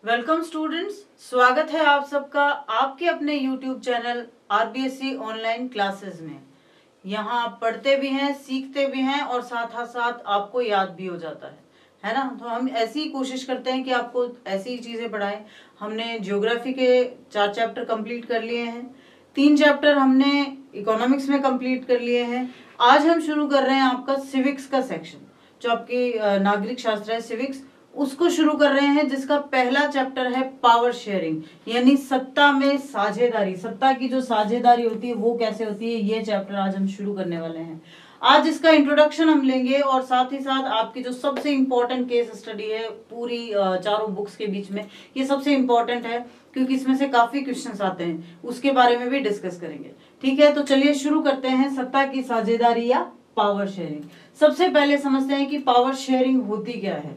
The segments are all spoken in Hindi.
वेलकम स्टूडेंट्स, स्वागत है आप सबका आपके अपने YouTube channel RBSC online classes में। यहाँ आप पढ़ते भी हैं, सीखते भी हैं और साथ आपको याद भी हो जाता है ना। तो हम ऐसी ही कोशिश करते हैं कि आपको ऐसी ही चीज़ें पढ़ाएं। हमने ज्योग्राफी के 4 चैप्टर कंप्लीट कर लिए हैं, 3 चैप्टर हमने इकोनॉमिक्स में कंप्लीट कर लिए हैं। आज हम शुरू कर रहे हैं आपका सिविक्स का सेक्शन, जो आपकी नागरिक शास्त्र है सिविक्स, उसको शुरू कर रहे हैं, जिसका पहला चैप्टर है पावर शेयरिंग, यानी सत्ता में साझेदारी। सत्ता की जो साझेदारी होती है वो कैसे होती है, ये चैप्टर आज हम शुरू करने वाले हैं। आज इसका इंट्रोडक्शन हम लेंगे और साथ ही साथ आपकी जो सबसे इंपॉर्टेंट केस स्टडी है पूरी चारों बुक्स के बीच में, ये सबसे इंपॉर्टेंट है क्योंकि इसमें से काफी क्वेश्चंस आते हैं, उसके बारे में भी डिस्कस करेंगे। ठीक है, तो चलिए शुरू करते हैं सत्ता की साझेदारी या पावर शेयरिंग। सबसे पहले समझते हैं कि पावर शेयरिंग होती क्या है।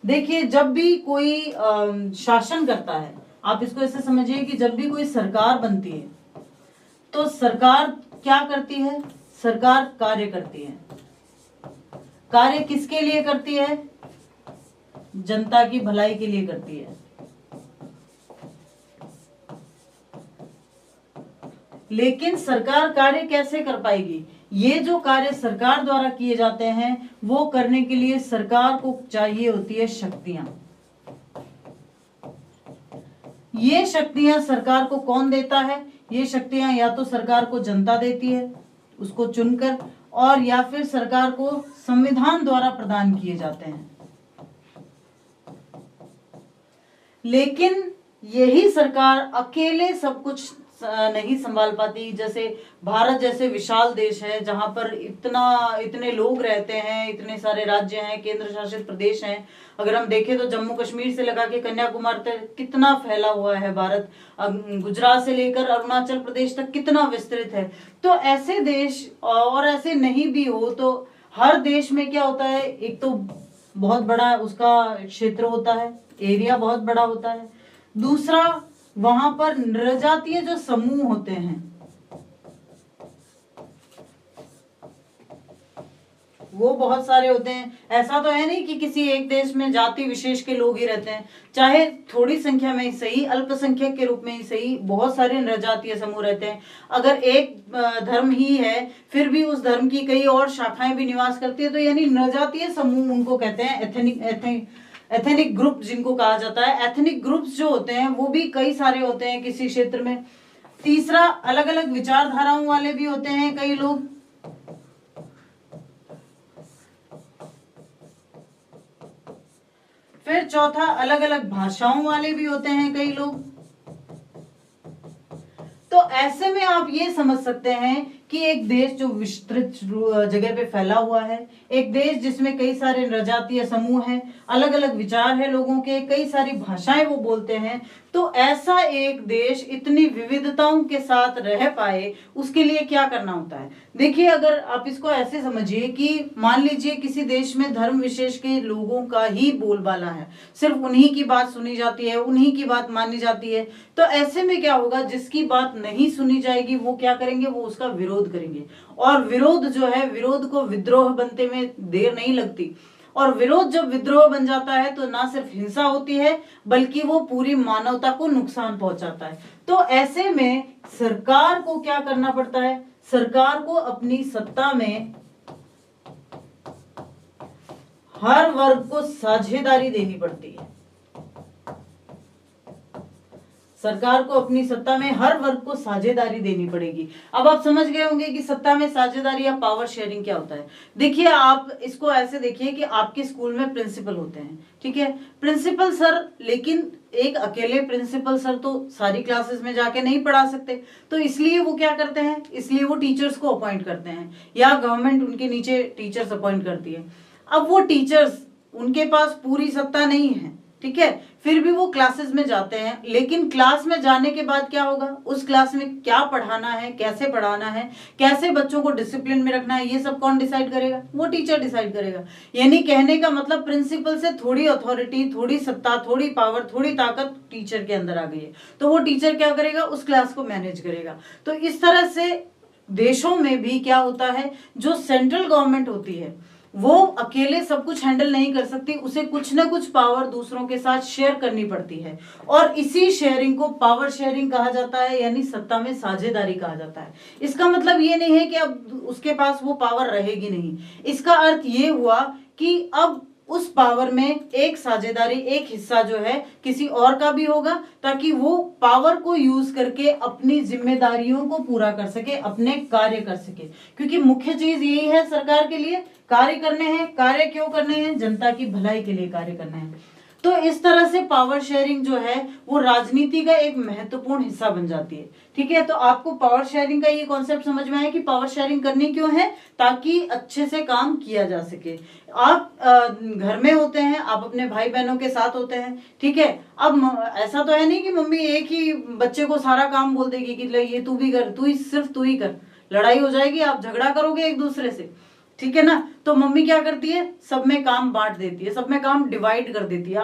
देखिए, जब भी कोई शासन करता है, आप इसको ऐसे समझिए कि जब भी कोई सरकार बनती है तो सरकार क्या करती है, सरकार कार्य करती है। कार्य किसके लिए करती है? जनता की भलाई के लिए करती है। लेकिन सरकार कार्य कैसे कर पाएगी? ये जो कार्य सरकार द्वारा किए जाते हैं वो करने के लिए सरकार को चाहिए होती है शक्तियां। ये शक्तियां सरकार को कौन देता है? ये शक्तियां या तो सरकार को जनता देती है उसको चुनकर, और या फिर सरकार को संविधान द्वारा प्रदान किए जाते हैं। लेकिन यही सरकार अकेले सब कुछ नहीं संभाल पाती। जैसे भारत जैसे विशाल देश है जहां पर इतने लोग रहते हैं, इतने सारे राज्य हैं, केंद्र शासित प्रदेश हैं। अगर हम देखें तो जम्मू कश्मीर से लगा के कन्याकुमारी तक कितना फैला हुआ है भारत, गुजरात से लेकर अरुणाचल प्रदेश तक कितना विस्तृत है। तो ऐसे देश, और ऐसे नहीं भी हो तो हर देश में क्या होता है, एक तो बहुत बड़ा उसका क्षेत्र होता है, एरिया बहुत बड़ा होता है। दूसरा, वहां पर नृजातीय जो समूह होते हैं वो बहुत सारे होते हैं। ऐसा तो है नहीं कि किसी एक देश में जाति विशेष के लोग ही रहते हैं, चाहे थोड़ी संख्या में ही सही, अल्पसंख्यक के रूप में ही सही, बहुत सारे नृजातीय समूह रहते हैं। अगर एक धर्म ही है फिर भी उस धर्म की कई और शाखाएं भी निवास करती है, तो यानी नृजातीय समूह उनको कहते हैं, एथनिक ग्रुप जिनको कहा जाता है। एथनिक ग्रुप्स जो होते हैं वो भी कई सारे होते हैं किसी क्षेत्र में। तीसरा, अलग अलग विचारधाराओं वाले भी होते हैं कई लोग। फिर चौथा, अलग अलग भाषाओं वाले भी होते हैं कई लोग। तो ऐसे में आप ये समझ सकते हैं कि एक देश जो विस्तृत जगह पे फैला हुआ है, एक देश जिसमें कई सारे नृजातीय समूह हैं, अलग अलग विचार है लोगों के, कई सारी भाषाएं वो बोलते हैं, तो ऐसा एक देश इतनी विविधताओं के साथ रह पाए उसके लिए क्या करना होता है। देखिए, अगर आप इसको ऐसे समझिए कि मान लीजिए किसी देश में धर्म विशेष के लोगों का ही बोलबाला है, सिर्फ उन्हीं की बात सुनी जाती है, उन्हीं की बात मानी जाती है, तो ऐसे में क्या होगा, जिसकी बात नहीं सुनी जाएगी वो क्या करेंगे, वो उसका विरोध करेंगे। और विरोध जो है, विरोध को विद्रोह बनते में देर नहीं लगती, और विरोध जब विद्रोह बन जाता है तो ना सिर्फ हिंसा होती है बल्कि वो पूरी मानवता को नुकसान पहुंचाता है। तो ऐसे में सरकार को क्या करना पड़ता है, सरकार को अपनी सत्ता में हर वर्ग को साझेदारी देनी पड़ती है। सरकार को अपनी सत्ता में हर वर्ग को साझेदारी देनी पड़ेगी। अब आप समझ गए होंगे कि सत्ता में साझेदारी या पावर शेयरिंग क्या होता है। देखिए, आप इसको ऐसे देखिए कि आपके स्कूल में प्रिंसिपल होते हैं, ठीक है, प्रिंसिपल सर, लेकिन एक अकेले प्रिंसिपल सर तो सारी क्लासेस में जाके नहीं पढ़ा सकते, तो इसलिए वो क्या करते हैं, इसलिए वो टीचर्स को अपॉइंट करते हैं या गवर्नमेंट उनके नीचे टीचर्स अपॉइंट करती है। अब वो टीचर्स, उनके पास पूरी सत्ता नहीं है, ठीक है, फिर भी वो क्लासेस में जाते हैं। लेकिन क्लास में जाने के बाद क्या होगा, उस क्लास में क्या पढ़ाना है, कैसे पढ़ाना है, कैसे बच्चों को डिसिप्लिन में रखना है, ये सब कौन डिसाइड करेगा, वो टीचर डिसाइड करेगा। यानी कहने का मतलब प्रिंसिपल से थोड़ी अथॉरिटी, थोड़ी सत्ता, थोड़ी पावर, थोड़ी ताकत टीचर के अंदर आ गई है, तो वो टीचर क्या करेगा, उस क्लास को मैनेज करेगा। तो इस तरह से देशों में भी क्या होता है, जो सेंट्रल गवर्नमेंट होती है वो अकेले सब कुछ हैंडल नहीं कर सकती, उसे कुछ ना कुछ पावर दूसरों के साथ शेयर करनी पड़ती है, और इसी शेयरिंग को पावर शेयरिंग कहा जाता है, यानी सत्ता में साझेदारी कहा जाता है। इसका मतलब ये नहीं है कि अब उसके पास वो पावर रहेगी नहीं, इसका अर्थ ये हुआ कि अब उस पावर में एक साझेदारी, एक हिस्सा जो है किसी और का भी होगा, ताकि वो पावर को यूज करके अपनी जिम्मेदारियों को पूरा कर सके, अपने कार्य कर सके। क्योंकि मुख्य चीज यही है सरकार के लिए, कार्य करने हैं। कार्य क्यों करने हैं? जनता की भलाई के लिए कार्य करना है। तो इस तरह से पावर शेयरिंग जो है वो राजनीति का एक महत्वपूर्ण हिस्सा बन जाती है। ठीक है, तो आपको पावर शेयरिंग का ये कॉन्सेप्ट समझ में आया कि पावर शेयरिंग करनी क्यों है? ताकि अच्छे से काम किया जा सके। आप घर में होते हैं, आप अपने भाई बहनों के साथ होते हैं, ठीक है। अब ऐसा तो है नहीं कि मम्मी एक ही बच्चे को सारा काम बोल देगी कि ले ये तू भी कर, सिर्फ तू ही कर, लड़ाई हो जाएगी, आप झगड़ा करोगे एक दूसरे से, ठीक है ना। तो मम्मी क्या करती है? सब में काम बांट देती है, सब में काम डिवाइड कर देती है।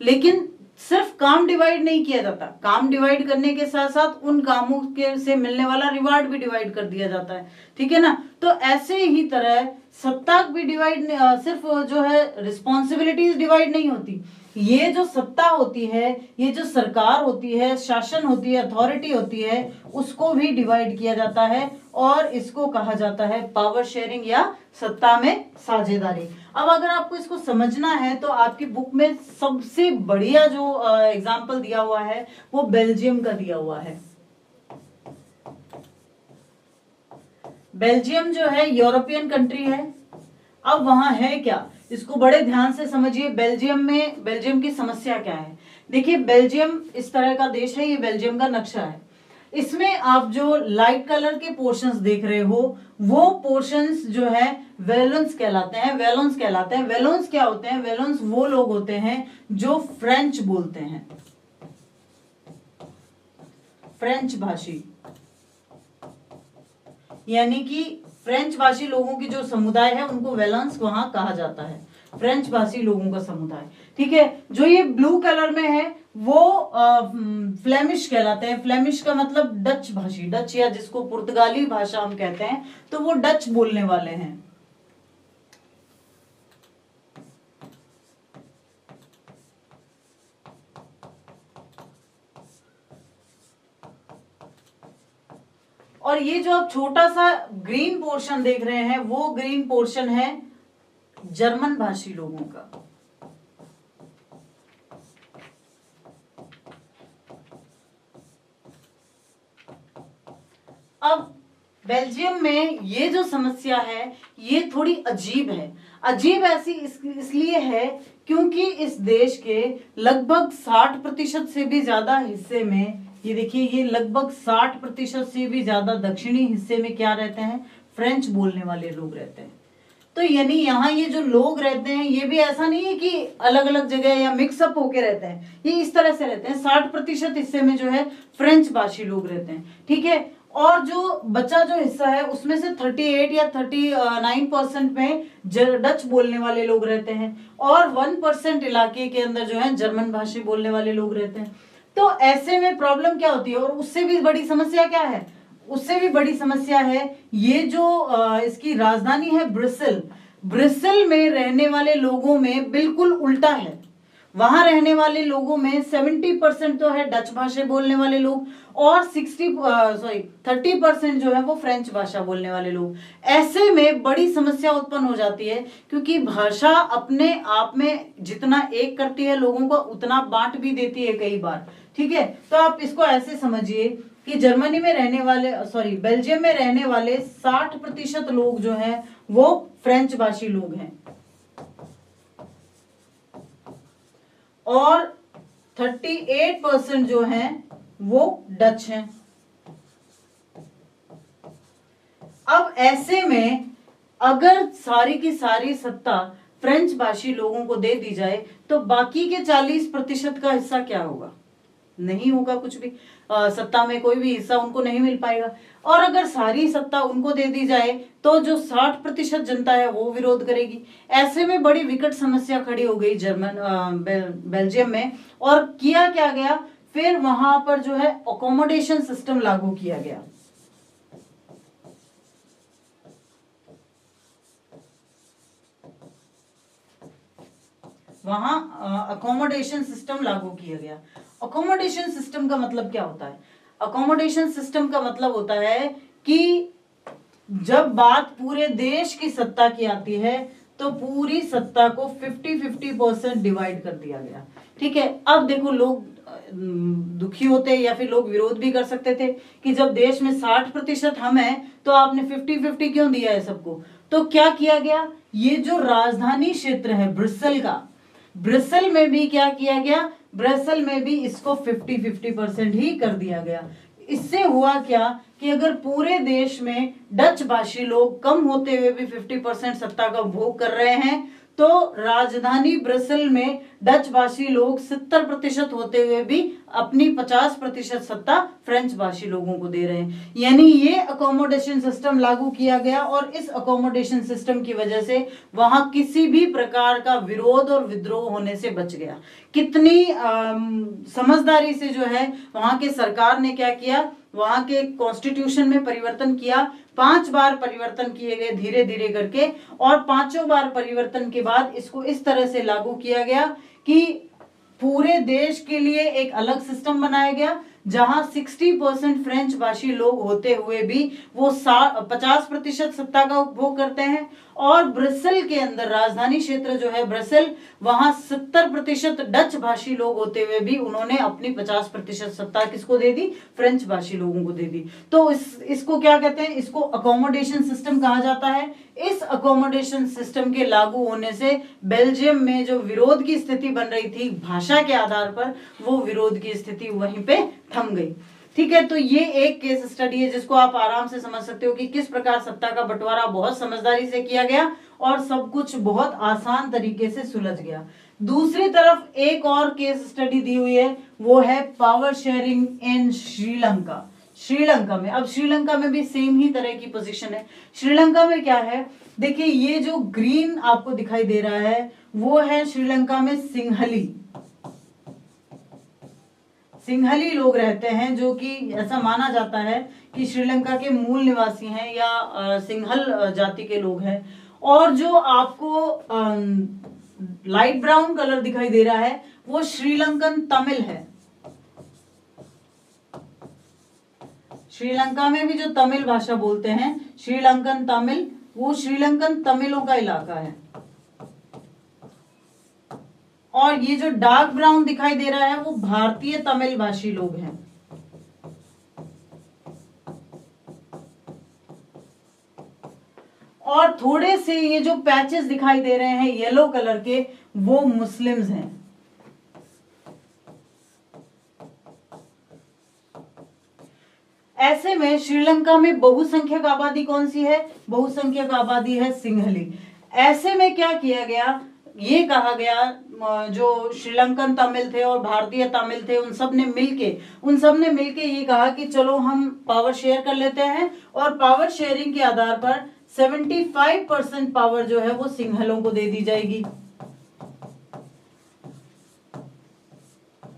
लेकिन सिर्फ काम डिवाइड नहीं किया जाता, काम डिवाइड करने के साथ साथ उन कामों के से मिलने वाला रिवार्ड भी डिवाइड कर दिया जाता है, ठीक है ना। तो ऐसे ही तरह सत्ता भी डिवाइड, सिर्फ जो है रिस्पॉन्सिबिलिटीज डिवाइड नहीं होती। ये जो सत्ता होती है, ये जो सरकार होती है, शासन होती है, अथॉरिटी होती है, उसको भी डिवाइड किया जाता है, और इसको कहा जाता है पावर शेयरिंग या सत्ता में साझेदारी। अब अगर आपको इसको समझना है तो आपकी बुक में सबसे बढ़िया जो एग्जाम्पल दिया हुआ है वो बेल्जियम का दिया हुआ है। बेल्जियम जो है यूरोपियन कंट्री है। अब वहां है क्या, इसको बड़े ध्यान से समझिए। बेल्जियम की समस्या क्या है? देखिए, बेल्जियम इस तरह का देश है, ये बेल्जियम का नक्शा है। इसमें आप जो लाइट कलर के पोर्शंस देख रहे हो, वो पोर्शंस जो है वेलोन्स कहलाते हैं। वेलोन्स कहलाते हैं। वेलोन्स क्या होते हैं? वेलोन्स वो लोग होते हैं जो फ्रेंच बोलते हैं, फ्रेंच भाषी, यानी कि फ्रेंच भाषी लोगों की जो समुदाय है उनको वेलोन्स वहां कहा जाता है, फ्रेंच भाषी लोगों का समुदाय, ठीक है। जो ये ब्लू कलर में है वो फ्लेमिश कहलाते हैं। फ्लेमिश का मतलब डच भाषी, डच या जिसको पुर्तगाली भाषा हम कहते हैं, तो वो डच बोलने वाले हैं। और ये जो आप छोटा सा ग्रीन पोर्शन देख रहे हैं, वो ग्रीन पोर्शन है जर्मन भाषी लोगों का। अब बेल्जियम में ये जो समस्या है ये थोड़ी अजीब है। अजीब ऐसी इसलिए है क्योंकि इस देश के लगभग 60% से भी ज्यादा हिस्से में, ये देखिए, ये लगभग 60% से भी ज्यादा दक्षिणी हिस्से में क्या रहते हैं? फ्रेंच बोलने वाले लोग रहते हैं। तो यानी यहाँ ये जो लोग रहते हैं, ये भी ऐसा नहीं है कि अलग अलग जगह या मिक्सअप होके रहते हैं, ये इस तरह से रहते हैं। 60% हिस्से में जो है फ्रेंच भाषी लोग रहते हैं, ठीक है। और जो बचा जो हिस्सा है उसमें से 38 या 39% में डच बोलने वाले लोग रहते हैं, और 1% इलाके के अंदर जो है जर्मन भाषी बोलने वाले लोग रहते हैं। तो ऐसे में प्रॉब्लम क्या होती है? और उससे भी बड़ी समस्या क्या है? उससे भी बड़ी समस्या है ये जो इसकी राजधानी है ब्रिसेल, ब्रिसेल में रहने वाले लोगों में बिल्कुल उल्टा है। वहां रहने वाले लोगों में 70% तो है डच भाषा बोलने वाले लोग, और 30% जो है वो फ्रेंच भाषा बोलने वाले लोग। ऐसे में बड़ी समस्या उत्पन्न हो जाती है, क्योंकि भाषा अपने आप में जितना एक करती है लोगों को, उतना बांट भी देती है कई बार, ठीक है। तो आप इसको ऐसे समझिए कि जर्मनी में रहने वाले, बेल्जियम में रहने वाले 60% लोग जो हैं वो फ्रेंच भाषी लोग हैं, और 38% जो हैं वो डच हैं। अब ऐसे में अगर सारी की सारी सत्ता फ्रेंच भाषी लोगों को दे दी जाए तो बाकी के 40% का हिस्सा क्या होगा? नहीं होगा कुछ भी। सत्ता में कोई भी हिस्सा उनको नहीं मिल पाएगा। और अगर सारी सत्ता उनको दे दी जाए तो जो 60% जनता है वो विरोध करेगी। ऐसे में बड़ी विकट समस्या खड़ी हो गई बेल्जियम में। और किया क्या गया, फिर वहां पर जो है अकोमोडेशन सिस्टम लागू किया गया। वहां अकोमोडेशन सिस्टम लागू किया गया। अकोमोडेशन सिस्टम का मतलब क्या होता है? अकोमोडेशन सिस्टम का मतलब होता है कि जब बात पूरे देश की सत्ता की आती है तो पूरी सत्ता को 50-50% डिवाइड कर दिया गया। ठीक है, अब देखो लोग दुखी होते या फिर लोग विरोध भी कर सकते थे कि जब देश में 60% हम हैं तो आपने 50-50 क्यों दिया है सबको। तो क्या किया गया, ये जो राजधानी क्षेत्र है ब्रिसेल का, ब्रिसेल में भी क्या किया गया, ब्रिसेल में भी इसको 50-50% ही कर दिया गया। इससे हुआ क्या कि अगर पूरे देश में डच भाषी लोग कम होते हुए भी 50% सत्ता का उपभोग कर रहे हैं तो राजधानी ब्रसेल में डच भाषी लोग 70% होते हुए भी अपनी 50% सत्ता फ्रेंच भाषी लोगों को दे रहे हैं। यानी ये अकोमोडेशन सिस्टम लागू किया गया और इस अकोमोडेशन सिस्टम की वजह से वहां किसी भी प्रकार का विरोध और विद्रोह होने से बच गया। कितनी समझदारी से जो है वहां के सरकार ने क्या किया, वहां के कॉन्स्टिट्यूशन में परिवर्तन किया। 5 बार परिवर्तन किए गए धीरे धीरे करके और 5 बार परिवर्तन के बाद इसको इस तरह से लागू किया गया कि पूरे देश के लिए एक अलग सिस्टम बनाया गया जहां 60% फ्रेंच भाषी लोग होते हुए भी वो 50% सत्ता का उपभोग करते हैं और ब्रसेल के अंदर राजधानी क्षेत्र जो है ब्रसेल, वहां 70% डच भाषी लोग होते हुए भी उन्होंने अपनी 50% सत्ता किसको दे दी, फ्रेंच भाषी लोगों को दे दी। तो इसको क्या कहते हैं, इसको अकोमोडेशन सिस्टम कहा जाता है। इस अकोमोडेशन सिस्टम के लागू होने से बेल्जियम में जो विरोध की स्थिति बन रही थी भाषा के आधार पर, वो विरोध की स्थिति वहीं पे थम गई। ठीक है, तो ये एक केस स्टडी है जिसको आप आराम से समझ सकते हो कि किस प्रकार सत्ता का बंटवारा बहुत समझदारी से किया गया और सब कुछ बहुत आसान तरीके से सुलझ गया। दूसरी तरफ एक और केस स्टडी दी हुई है, वो है पावर शेयरिंग इन श्रीलंका। श्रीलंका में, अब श्रीलंका में भी सेम ही तरह की पोजीशन है। श्रीलंका में क्या है, देखिए ये जो ग्रीन आपको दिखाई दे रहा है वो है श्रीलंका में सिंहली। सिंहली लोग रहते हैं जो कि ऐसा माना जाता है कि श्रीलंका के मूल निवासी हैं या सिंहल जाति के लोग हैं। और जो आपको लाइट ब्राउन कलर दिखाई दे रहा है वो श्रीलंकन तमिल है। श्रीलंका में भी जो तमिल भाषा बोलते हैं श्रीलंकन तमिल, वो श्रीलंकन तमिलों का इलाका है। और ये जो डार्क ब्राउन दिखाई दे रहा है वो भारतीय तमिल भाषी लोग हैं। और थोड़े से ये जो पैचेस दिखाई दे रहे हैं येलो कलर के, वो मुस्लिम्स हैं। ऐसे में श्रीलंका में बहुसंख्यक आबादी कौन सी है, बहुसंख्यक आबादी है सिंहली। ऐसे में क्या किया गया, ये कहा गया जो श्रीलंकन तमिल थे और भारतीय तमिल थे उन सब ने मिलके ये कहा कि चलो हम पावर शेयर कर लेते हैं और पावर शेयरिंग के आधार पर 75% पावर जो है वो सिंहलों को दे दी जाएगी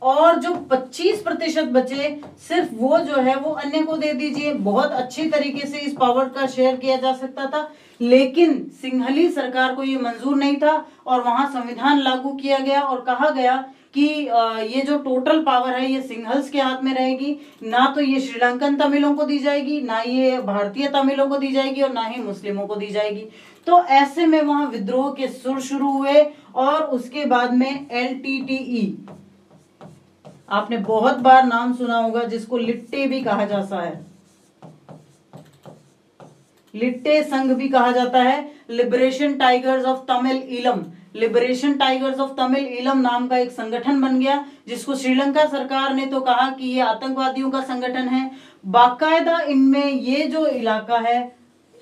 और जो 25% बचे सिर्फ वो जो है वो अन्य को दे दीजिए। बहुत अच्छी तरीके से इस पावर का शेयर किया जा सकता था, लेकिन सिंहली सरकार को ये मंजूर नहीं था और वहां संविधान लागू किया गया और कहा गया कि ये जो टोटल पावर है ये सिंहल्स के हाथ में रहेगी, ना तो ये श्रीलंकन तमिलों को दी जाएगी, ना ये भारतीय तमिलों को दी जाएगी और ना ही मुस्लिमों को दी जाएगी। तो ऐसे में वहां विद्रोह के सुर शुरू हुए और उसके बाद में LTTE, आपने बहुत बार नाम सुना होगा जिसको लिट्टे भी कहा जाता है, लिट्टे संघ भी कहा जाता है, liberation tigers of Tamil Eelam. Liberation tigers of Tamil Eelam नाम का एक संगठन बन गया जिसको श्रीलंका सरकार ने तो कहा कि ये आतंकवादियों का संगठन है। बाकायदा इनमें ये जो इलाका है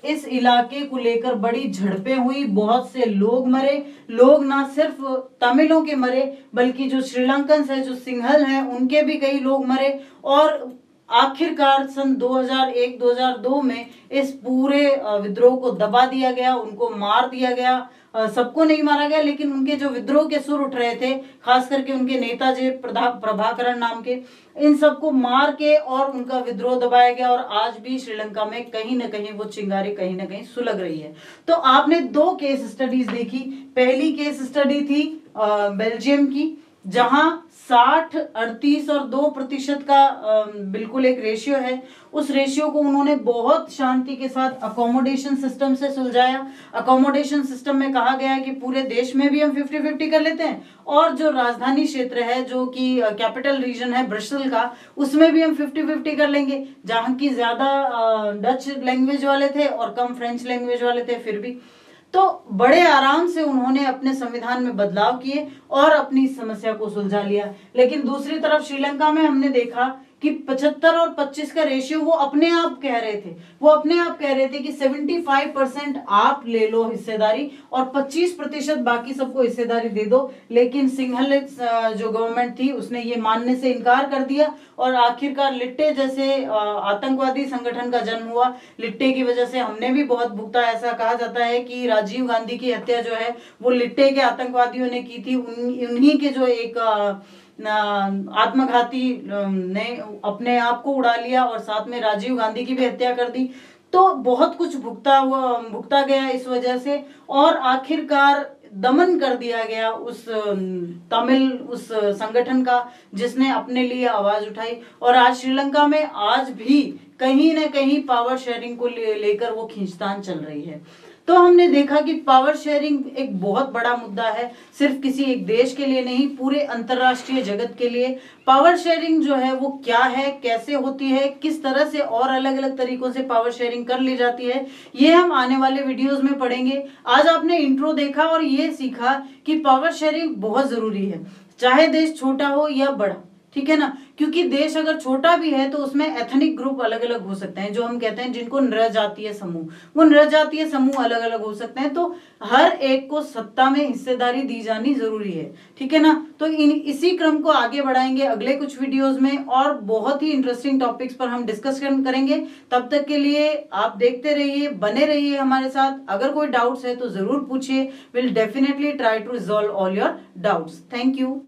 इस इलाके को लेकर बड़ी झड़पें हुई, बहुत से लोग मरे। लोग ना सिर्फ तमिलों के मरे बल्कि जो श्रीलंकन है, जो सिंहल हैं, उनके भी कई लोग मरे और आखिरकार सन 2001-2002 में इस पूरे विद्रोह को दबा दिया गया, उनको मार दिया गया। सबको नहीं मारा गया लेकिन उनके जो विद्रोह के सुर उठ रहे थे, खास करके उनके नेता जी प्रभाकरण नाम के, इन सबको मार के और उनका विद्रोह दबाया गया और आज भी श्रीलंका में कहीं ना कहीं वो चिंगारी कहीं ना कहीं सुलग रही है। तो आपने 2 केस स्टडीज देखी। पहली केस स्टडी थी बेल्जियम की, जहां 60, 38 और 2% का बिल्कुल एक रेशियो है। उस रेशियो को उन्होंने बहुत शांति के साथ अकोमोडेशन सिस्टम से सुलझाया। अकोमोडेशन सिस्टम में कहा गया है कि पूरे देश में भी हम 50-50 कर लेते हैं, और जो राजधानी क्षेत्र है, जो कि कैपिटल रीजन है ब्रसेल का, उसमें भी हम 50-50 कर लेंगे। जहां की ज्यादा डच लैंग्वेज वाले थे और कम फ्रेंच लैंग्वेज वाले थे, फिर भी तो बड़े आराम से उन्होंने अपने संविधान में बदलाव किए और अपनी समस्या को सुलझा लिया। लेकिन दूसरी तरफ श्रीलंका में हमने देखा कि 75 और 25 का रेशियो वो अपने आप कह रहे थे, कि 75% आप ले लो हिस्सेदारी और 25% बाकी सबको हिस्सेदारी दे दो। लेकिन सिंघल जो गवर्नमेंट थी उसने ये मानने से इनकार कर दिया, और आखिरकार लिट्टे जैसे आतंकवादी संगठन का जन्म हुआ। लिट्टे की वजह से हमने भी बहुत भुगता। ऐसा कहा जाता है कि राजीव गांधी की हत्या जो है वो लिट्टे के आतंकवादियों ने की थी। उन्हीं के जो एक आत्मघाती ने अपने आप को उड़ा लिया और साथ में राजीव गांधी की भी हत्या कर दी। तो बहुत कुछ भुगता गया इस वजह से, और आखिरकार दमन कर दिया गया उस तमिल उस संगठन का जिसने अपने लिए आवाज उठाई। और आज श्रीलंका में आज भी कहीं ना कहीं पावर शेयरिंग को लेकर वो खींचतान चल रही है। तो हमने देखा कि पावर शेयरिंग एक बहुत बड़ा मुद्दा है, सिर्फ किसी एक देश के लिए नहीं, पूरे अंतरराष्ट्रीय जगत के लिए। पावर शेयरिंग जो है वो क्या है, कैसे होती है, किस तरह से और अलग अलग तरीकों से पावर शेयरिंग कर ली जाती है, ये हम आने वाले वीडियोस में पढ़ेंगे। आज आपने इंट्रो देखा और ये सीखा कि पावर शेयरिंग बहुत जरूरी है, चाहे देश छोटा हो या बड़ा, ठीक है ना। क्योंकि देश अगर छोटा भी है तो उसमें एथनिक ग्रुप अलग अलग हो सकते हैं, जो हम कहते हैं जिनको नृजातीय समूह, वो नृजातीय समूह अलग अलग हो सकते हैं। तो हर एक को सत्ता में हिस्सेदारी दी जानी जरूरी है, ठीक है ना। तो इसी क्रम को आगे बढ़ाएंगे अगले कुछ वीडियोस में, और बहुत ही इंटरेस्टिंग टॉपिक्स पर हम डिस्कशन करेंगे। तब तक के लिए आप देखते रहिए, बने रहिए हमारे साथ। अगर कोई डाउट्स है तो जरूर पूछिए, will definitely try to resolve all your doubts. Thank you.